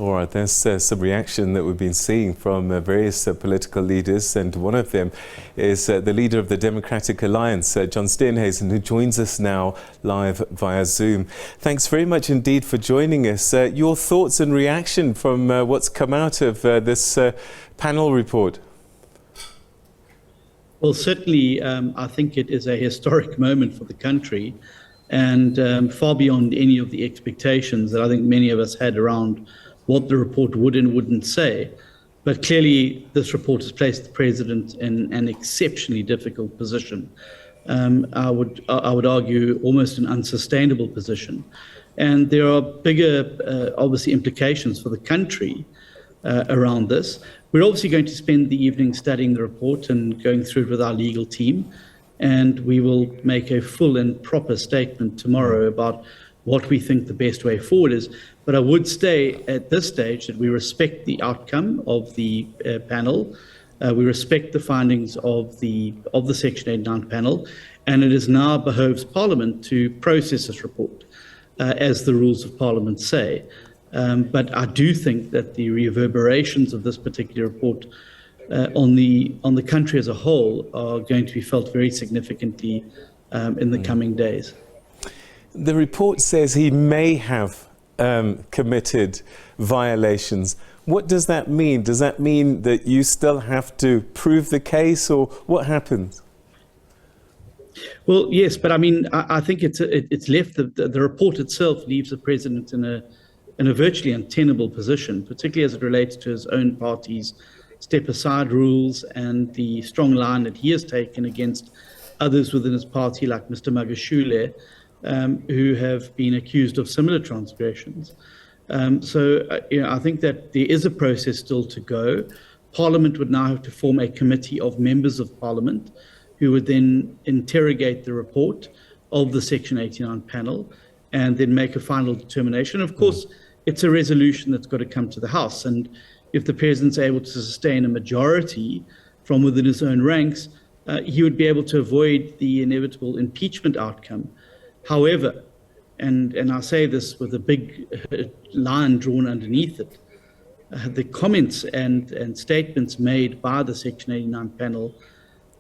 All right, there's some reaction that we've been seeing from various political leaders, and one of them is the leader of the Democratic Alliance, John Steenhuisen, who joins us now live via Zoom. Thanks very much indeed for joining us. Your thoughts and reaction from what's come out of this panel report? Well, certainly, I think it is a historic moment for the country, and far beyond any of the expectations that I think many of us had around what the report would and wouldn't say. But clearly, this report has placed the president in an exceptionally difficult position. I would argue almost an unsustainable position. And there are bigger, obviously, implications for the country around this. We're obviously going to spend the evening studying the report and going through it with our legal team. And we will make a full and proper statement tomorrow about what we think the best way forward is. But I would say at this stage that we respect the outcome of the panel. We respect the findings of the Section 89 panel, and it is now behoves Parliament to process this report, as the rules of Parliament say. But I do think that the reverberations of this particular report on the country as a whole are going to be felt very significantly in the coming days. The report says he may have committed violations. What does that mean? Does that mean that you still have to prove the case, or what happens? Well, yes, but I mean, I think it's left the report itself leaves the president in a virtually untenable position, particularly as it relates to his own party's step-aside rules and the strong line that he has taken against others within his party, like Mr. Magashule, who have been accused of similar transgressions. I think that there is a process still to go. Parliament would now have to form a committee of members of Parliament who would then interrogate the report of the Section 89 panel and then make a final determination. Of course, it's a resolution that's got to come to the House. And if the president's able to sustain a majority from within his own ranks, he would be able to avoid the inevitable impeachment outcome. However, and I say this with a big line drawn underneath it, the comments and statements made by the Section 89 panel,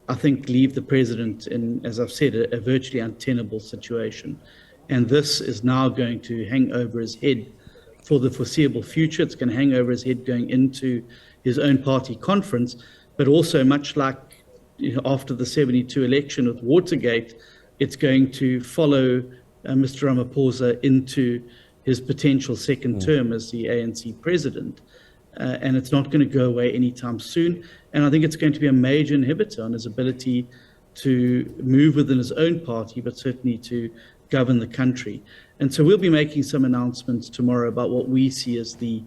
I think, leave the president in, as I've said, a virtually untenable situation. And this is now going to hang over his head for the foreseeable future. It's going to hang over his head going into his own party conference, but also much like after the 72 election with Watergate, it's going to follow Mr. Ramaphosa into his potential second term as the ANC president. And it's not going to go away anytime soon. And I think it's going to be a major inhibitor on his ability to move within his own party, but certainly to govern the country. And so we'll be making some announcements tomorrow about what we see as the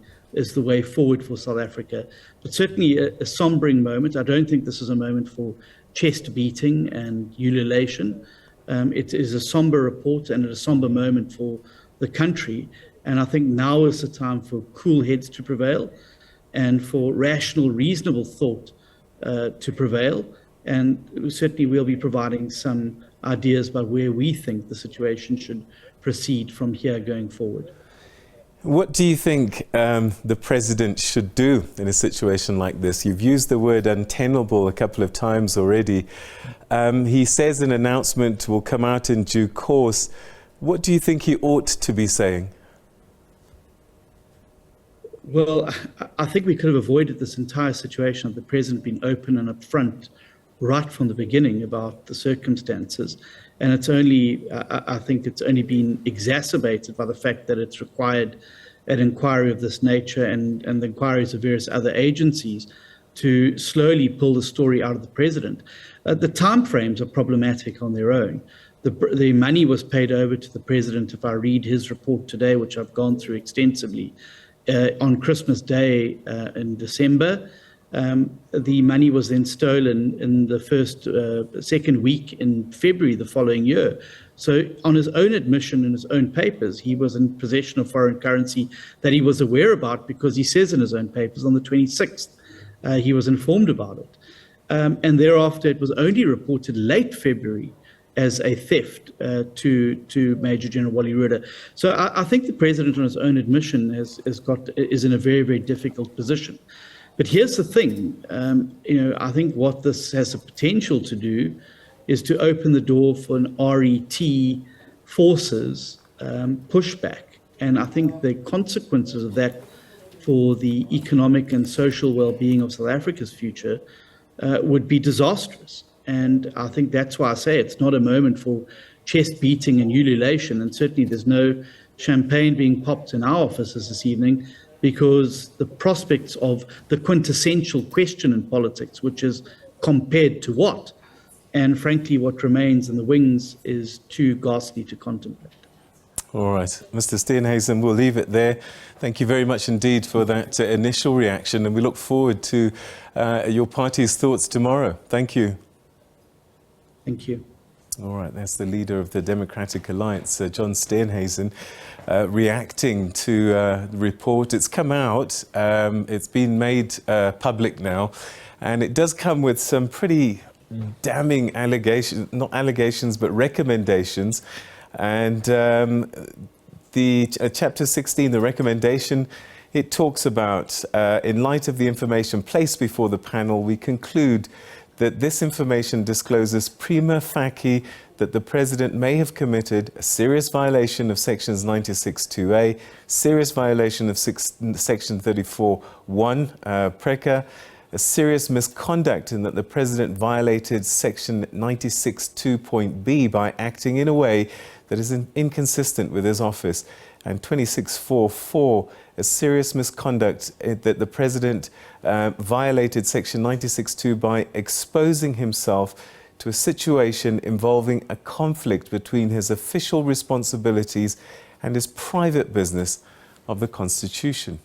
way forward for South Africa. But certainly a sombering moment. I don't think this is a moment for chest beating and ululation. It is a somber report and a somber moment for the country. And I think now is the time for cool heads to prevail and for rational, reasonable thought to prevail. And certainly we'll be providing some ideas about where we think the situation should proceed from here going forward. What do you think the president should do in a situation like this? You've used the word untenable a couple of times already. He says an announcement will come out in due course. What do you think he ought to be saying? Well, I think we could have avoided this entire situation of the president being open and upfront right from the beginning about the circumstances. And it's only, I think it's only been exacerbated by the fact that it's required an inquiry of this nature and the inquiries of various other agencies to slowly pull the story out of the president. The timeframes are problematic on their own. The money was paid over to the president, if I read his report today, which I've gone through extensively, on Christmas Day in December. The money was then stolen in the second week in February the following year. So on his own admission in his own papers, he was in possession of foreign currency that he was aware about, because he says in his own papers on the 26th, he was informed about it. And thereafter, it was only reported late February as a theft to Major General Wally Rueda. So I think the president, on his own admission, is in a very, very difficult position. But here's the thing, I think what this has the potential to do is to open the door for an RET forces pushback. And I think the consequences of that for the economic and social well-being of South Africa's future would be disastrous. And I think that's why I say it's not a moment for chest beating and ululation. And certainly there's no champagne being popped in our offices this evening, because the prospects of the quintessential question in politics, which is compared to what, and frankly what remains in the wings, is too ghastly to contemplate. All right, Mr. Steenhuisen, we'll leave it there. Thank you very much indeed for that initial reaction, and we look forward to your party's thoughts tomorrow. Thank you. Thank you. All right, that's the leader of the Democratic Alliance, John Steenhuisen, reacting to the report. It's come out, it's been made public now, and it does come with some pretty damning allegations, not allegations, but recommendations. And the Chapter 16, the recommendation, it talks about, in light of the information placed before the panel, we conclude that this information discloses prima facie that the President may have committed a serious violation of Sections 96(2)A, serious violation of Section 34(1), PRECA, a serious misconduct in that the President violated Section 96(2)B by acting in a way that is inconsistent with his office, and 26(4)(4), a serious misconduct that the President violated Section 96(2) by exposing himself to a situation involving a conflict between his official responsibilities and his private business of the Constitution.